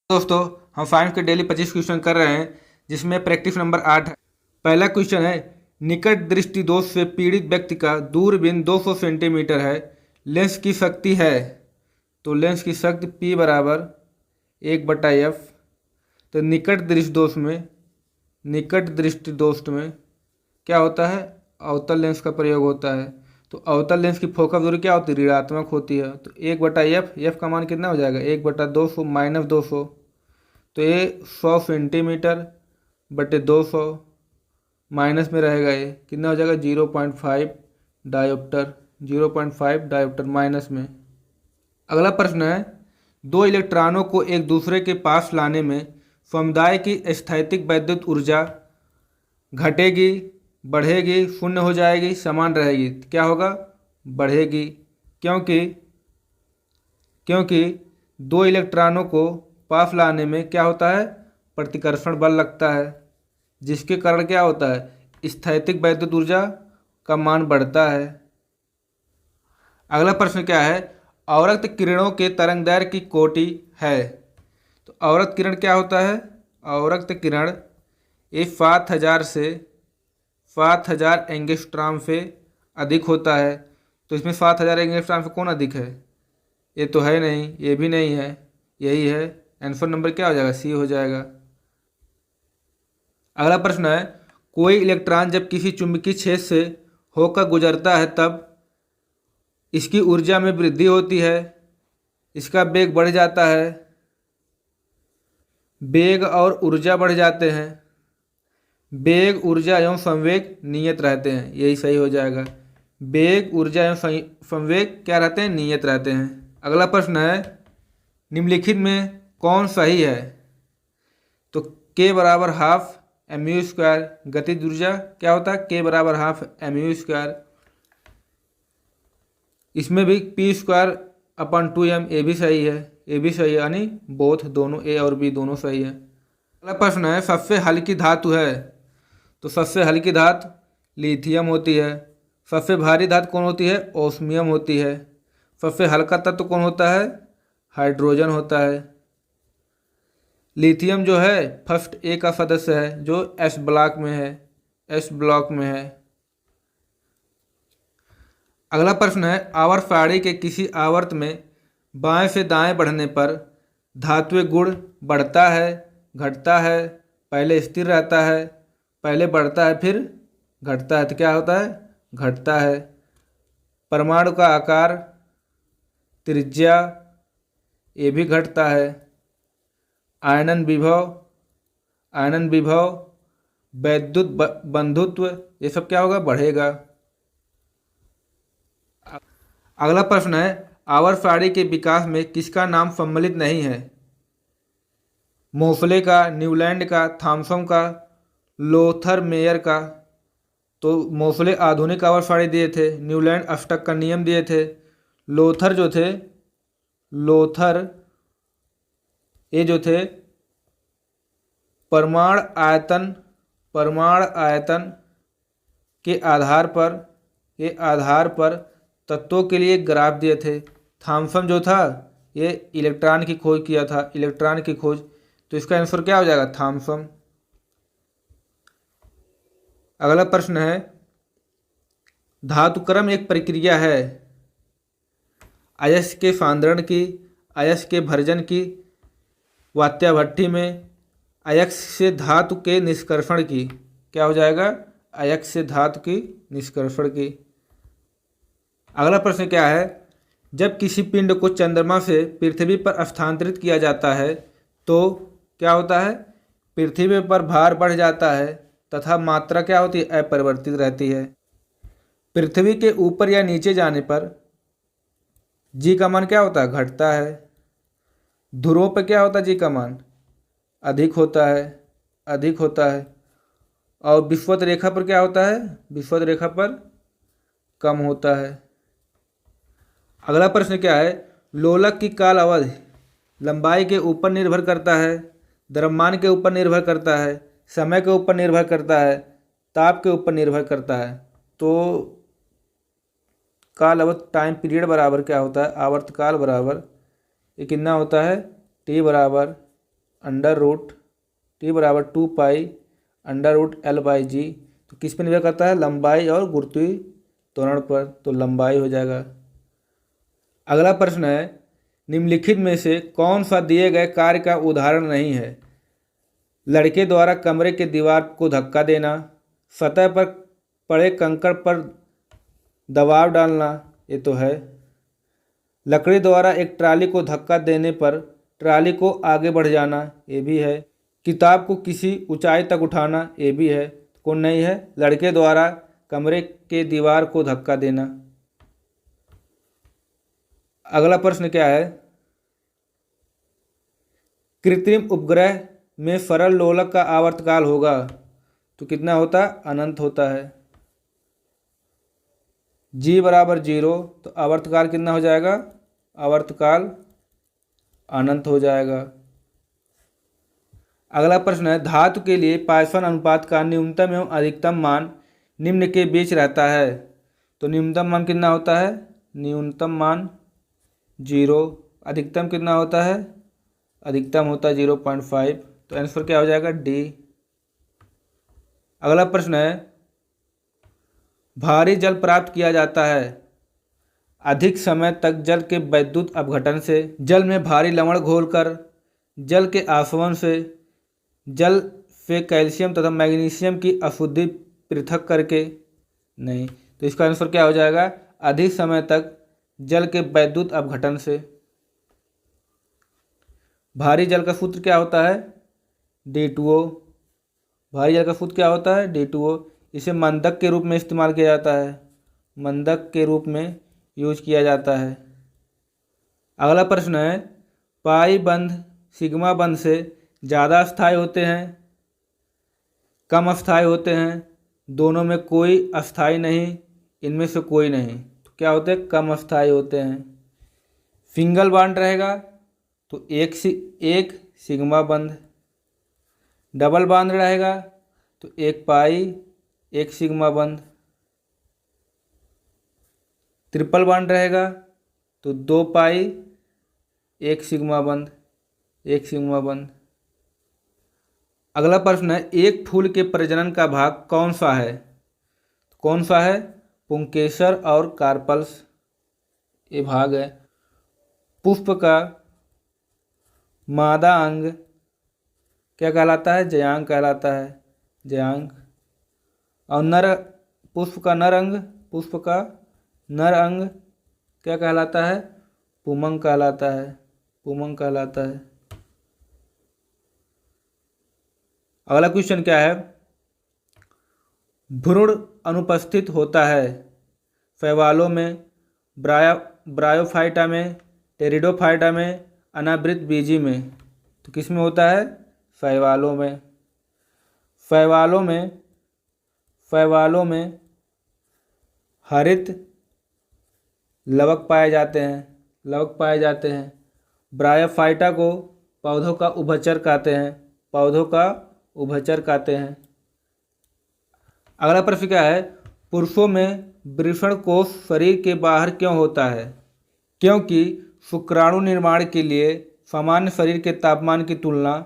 दोस्तों, हम साइंस के डेली 25 क्वेश्चन कर रहे हैं, जिसमें प्रैक्टिस नंबर 8 है। पहला क्वेश्चन है, निकट दृष्टि दोष से पीड़ित व्यक्ति का दूरबीन 200 सेंटीमीटर है, लेंस की शक्ति है। तो लेंस की शक्ति P बराबर 1/F। तो निकट दृष्टि दोष में क्या होता है? अवतल लेंस का प्रयोग होता है। तो अवतल लेंस की फोकस दूरी क्या होती है? ऋणात्मक होती है। तो 1/F, F का मान कितना हो जाएगा? 1/200 माइनस 200। तो ये 100 सेंटीमीटर बटे 200 माइनस में रहेगा, ये कितना हो जाएगा? 0.5 डायोप्टर। 0.5 डायोप्टर माइनस में। अगला प्रश्न है, दो इलेक्ट्रॉनों को एक दूसरे के पास लाने में समुदाय की स्थैतिक वैद्युत ऊर्जा घटेगी, बढ़ेगी, शून्य हो जाएगी, समान रहेगी? क्या होगा? बढ़ेगी। क्योंकि दो इलेक्ट्रॉनों को पास लाने में क्या होता है? प्रतिकर्षण बल लगता है, जिसके कारण क्या होता है? स्थैतिक वैद्युत ऊर्जा का मान बढ़ता है। अगला प्रश्न क्या है, अवरक्त किरणों के तरंगदैर्घ्य की कोटि है। तो अवरक्त किरण क्या होता है? अवरक्त किरण ये 7000 एंगस्ट्रॉम से अधिक होता है। तो इसमें 7000 एंगस्ट्रॉम से कौन अधिक है? ये तो है नहीं, ये भी नहीं है, यही है। आंसर नंबर क्या हो जाएगा? सी हो जाएगा। अगला प्रश्न है, कोई इलेक्ट्रॉन जब किसी चुंबकीय क्षेत्र से होकर गुजरता है तब इसकी ऊर्जा में वृद्धि होती है, इसका वेग बढ़ जाता है। वेग और ऊर्जा बढ़ जाते हैं। वेग, ऊर्जा एवं संवेग नियत रहते हैं, यही सही हो जाएगा। वेग, ऊर्जा एवं संवेग क्या रहते हैं? नियत रहते हैं। अगला प्रश्न है, निम्नलिखित में कौन सही है? तो K बराबर हाफ mu²। गतिज ऊर्जा क्या होता है? K बराबर हाफ mu²। इसमें भी P²/2m, ये भी सही है, ये भी सही है, यानी बोथ, दोनों A और B दोनों सही है। अगला प्रश्न है, सबसे हल्की धातु है। तो सबसे हल्की धातु लिथियम होती है। सबसे भारी धातु कौन होती है? ओस्मियम होती है। सबसे हल्का तत्व कौन होता है? हाइड्रोजन होता है। लिथियम जो है फर्स्ट ए का सदस्य है, जो एस ब्लॉक में है, एस ब्लॉक में है। अगला प्रश्न है, आवर्त सारणी के किसी आवर्त में बाएं से दाएं बढ़ने पर धात्विक गुण बढ़ता है, घटता है, पहले स्थिर रहता है, पहले बढ़ता है फिर घटता है? तो क्या होता है? घटता है। परमाणु का आकार, त्रिज्या, ये भी घटता है। आयनन विभव, वैद्युत बंधुत्व, ये सब क्या होगा? बढ़ेगा। अगला प्रश्न है, आवर्त सारणी के विकास में किसका नाम सम्मिलित नहीं है? मोफले का, न्यूलैंड का, थॉमसन का, लोथर मेयर का? तो मोफले आधुनिक आवर्त सारणी दिए थे, न्यूलैंड अष्टक का नियम दिए थे, लोथर ये जो थे परमाणु आयतन के आधार पर तत्वों के लिए ग्राफ दिए थे। थॉमसन जो था ये इलेक्ट्रॉन की खोज किया था, इलेक्ट्रॉन की खोज। तो इसका आंसर क्या हो जाएगा? थॉमसन। अगला प्रश्न है, धातुक्रम एक प्रक्रिया है अयस्क के सांद्रण की, अयस्क के भर्जन की, वात्याभट्टी में अयस्क से धातु के निष्कर्षण की? क्या हो जाएगा? अयस्क से धातु की निष्कर्षण की। अगला प्रश्न क्या है, जब किसी पिंड को चंद्रमा से पृथ्वी पर स्थानांतरित किया जाता है तो क्या होता है? पृथ्वी पर भार बढ़ जाता है तथा मात्रा क्या होती है? अपरिवर्तित रहती है। पृथ्वी के ऊपर या नीचे जाने पर जी का मान क्या होता है? घटता है। ध्रुवों पर क्या होता है? जी का मान अधिक होता है। और विषुवत रेखा पर क्या होता है? विषुवत रेखा पर कम होता है। अगला प्रश्न क्या है, लोलक की काल अवधि लंबाई के ऊपर निर्भर करता है, द्रव्यमान के ऊपर निर्भर करता है, समय के ऊपर निर्भर करता है, ताप के ऊपर निर्भर करता है? तो काल अवधि, टाइम पीरियड बराबर क्या होता है? आवर्त काल बराबर ये कितना होता है? T बराबर अंडर रूट टी बराबर 2 pi under root L by G. तो किस पे निर्भर करता है? लंबाई और गुरुत्वीय त्वरण पर, तो लंबाई हो जाएगा। अगला प्रश्न है, निम्नलिखित में से कौन सा दिए गए कार्य का उदाहरण नहीं है? लड़के द्वारा कमरे के दीवार को धक्का देना, सतह पर पड़े कंकड़ पर दबाव डालना, ये तो है। लकड़ी द्वारा एक ट्राली को धक्का देने पर ट्राली को आगे बढ़ जाना, ये भी है। किताब को किसी ऊंचाई तक उठाना, ये भी है। कौन नहीं है? लड़के द्वारा कमरे के दीवार को धक्का देना। अगला प्रश्न क्या है? कृत्रिम उपग्रह में सरल लोलक का आवर्तकाल होगा तो कितना होता है? अनंत होता है। जी बराबर 0, तो आवर्तकाल कितना हो जाएगा? आवर्तकाल अनंत हो जाएगा। अगला प्रश्न है, धातु के लिए पाइथन अनुपात का न्यूनतम एवं अधिकतम मान निम्न के बीच रहता है तो न्यूनतम मान कितना होता है? न्यूनतम मान 0। अधिकतम कितना होता है? अधिकतम होता है 0.5। तो आंसर क्या हो जाएगा? डी। अगला प्रश्न है, भारी जल प्राप्त किया जाता है अधिक समय तक जल के वैद्युत अपघटन से, जल में भारी लवण घोलकर, जल के आसवन से, जल से कैल्शियम तथा मैग्नीशियम की अशुद्धि पृथक करके। नहीं, तो इसका आंसर क्या हो जाएगा? अधिक समय तक जल के वैद्युत अपघटन से। भारी जल का सूत्र क्या होता है? D2O। भारी जल का सूत्र क्या होता है? D2O। इसे मंदक के रूप में इस्तेमाल किया जाता है, मंदक के रूप में यूज किया जाता है। अगला प्रश्न है, पाई बंध सिग्मा बंध से ज़्यादा अस्थायी होते हैं, कम अस्थायी होते हैं, दोनों में कोई अस्थायी नहीं, इनमें से कोई नहीं, तो क्या होते हैं? कम अस्थायी होते हैं। सिंगल बॉन्ड रहेगा तो एक सिग्मा बंध, डबल बॉन्ड रहेगा तो एक पाई एक सिग्मा बंध, ट्रिपल बॉन्ड रहेगा तो 2 पाई एक सिग्मा बंध, एक सिग्मा बंध। अगला प्रश्न है, एक फूल के प्रजनन का भाग कौन सा है? कौन सा है? पुंकेसर और कार्पल्स, ये भाग है। पुष्प का मादा अंग क्या कहलाता है? जयांग कहलाता है, जयांग। और नर पुष्प का नर अंग, पुष्प का नर अंग क्या कहलाता है? पुमंग कहलाता है, पुमंग कहलाता है। अगला क्वेश्चन क्या है? भ्रूण अनुपस्थित होता है शैवालों में, ब्रायोफाइटा में, टेरिडोफाइटा में, अनावृत बीजी में, तो किस में होता है? शैवालों में। शैवालों में हरित लवक पाए जाते हैं, ब्रायोफाइटा को पौधों का उभयचर कहते हैं, अगला प्रश्न क्या है? पुरुषों में वृषण कोष शरीर के बाहर क्यों होता है? क्योंकि शुक्राणु निर्माण के लिए सामान्य शरीर के तापमान की तुलना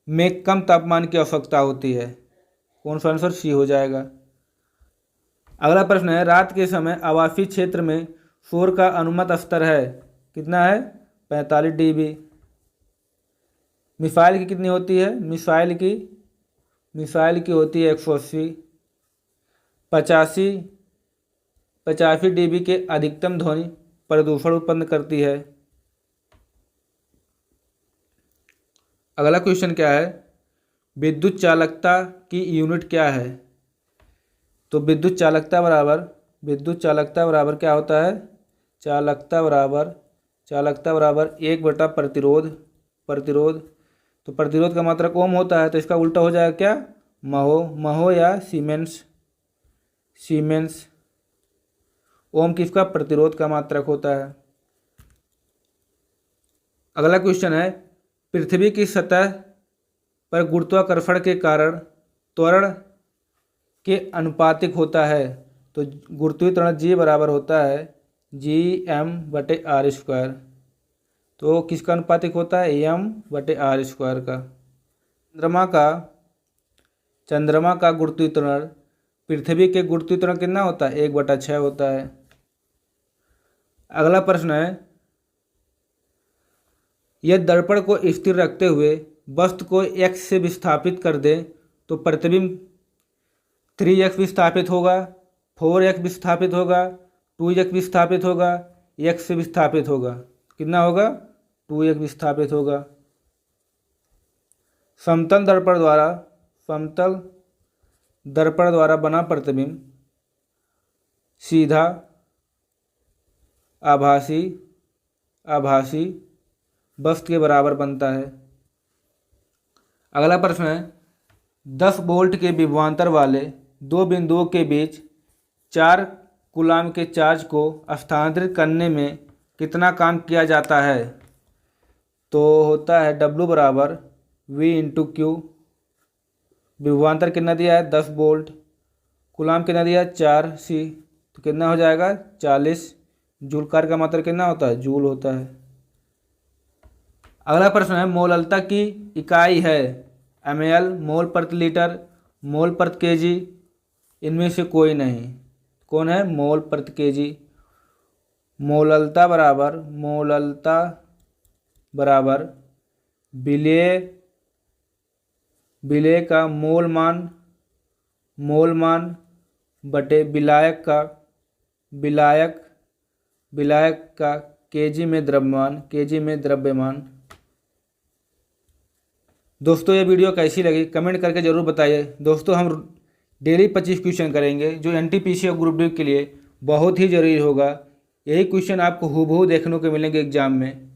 में कम तापमान की आवश्यकता होती है। कौन सा आंसर? सी हो जाएगा। अगला प्रश्न है, रात के समय आवासीय क्षेत्र में शोर का अनुमत स्तर है कितना है? 45 dB। मिसाइल की कितनी होती है? मिसाइल की होती है 180। 85 dB के अधिकतम ध्वनि प्रदूषण उत्पन्न करती है। अगला क्वेश्चन क्या है? विद्युत चालकता की यूनिट क्या है? तो विद्युत चालकता बराबर क्या होता है? चालकता बराबर 1/प्रतिरोध। तो प्रतिरोध का मात्रक ओम होता है, तो इसका उल्टा हो जाएगा क्या? महो या सीमेंस। ओम किसका? प्रतिरोध का मात्रक होता है। अगला क्वेश्चन है, पृथ्वी की सतह पर गुरुत्वाकर्षण के कारण त्वरण के अनुपातिक होता है, तो गुरुत्वीय त्वरण जी बराबर होता है GM/r²। तो किसका अनुपातिक होता है, m/r² का। चंद्रमा का गुरुत्वाकर्षण पृथ्वी के गुरुत्वाकर्षण कितना होता है, 1/6 होता है। अगला प्रश्न है, यदि दर्पण को स्थिर रखते हुए वस्तु को x से विस्थापित कर दें तो प्रतिबिंब 3x विस्थापित होगा, 4x विस्थापित होगा, 2x विस्थापित होगा, x से विस्थापित होगा। कितना होगा, 2x विस्थापित होगा। समतल दर्पण द्वारा बना प्रतिबिंब सीधा, आभासी वस्तु के बराबर बनता है। अगला प्रश्न है, 10 वोल्ट के विभवांतर वाले दो बिंदुओं के बीच 4 कूलाम के चार्ज को स्थानांतरित करने में कितना काम किया जाता है। तो होता है W बराबर V/Q। विभवांतर कितना दिया है, 10 वोल्ट। कूलाम कितना दिया है, 4C। तो कितना हो जाएगा, 40 जूल। कार्य का मात्रा कितना होता है, जूल होता है। अगला प्रश्न है, मोललता की इकाई है ml, मोल प्रति लीटर, मोल प्रति केजी, इनमें से कोई नहीं। कौन है, मोल प्रति केजी। मोललता बराबर विलेय का मोल मान बटे विलायक का केजी में द्रव्यमान। दोस्तों ये वीडियो कैसी लगी कमेंट करके ज़रूर बताइए। दोस्तों हम डेली 25 क्वेश्चन करेंगे जो NTPC और ग्रुप डी के लिए बहुत ही ज़रूरी होगा। यही क्वेश्चन आपको हूबहू देखने को मिलेंगे एग्जाम में।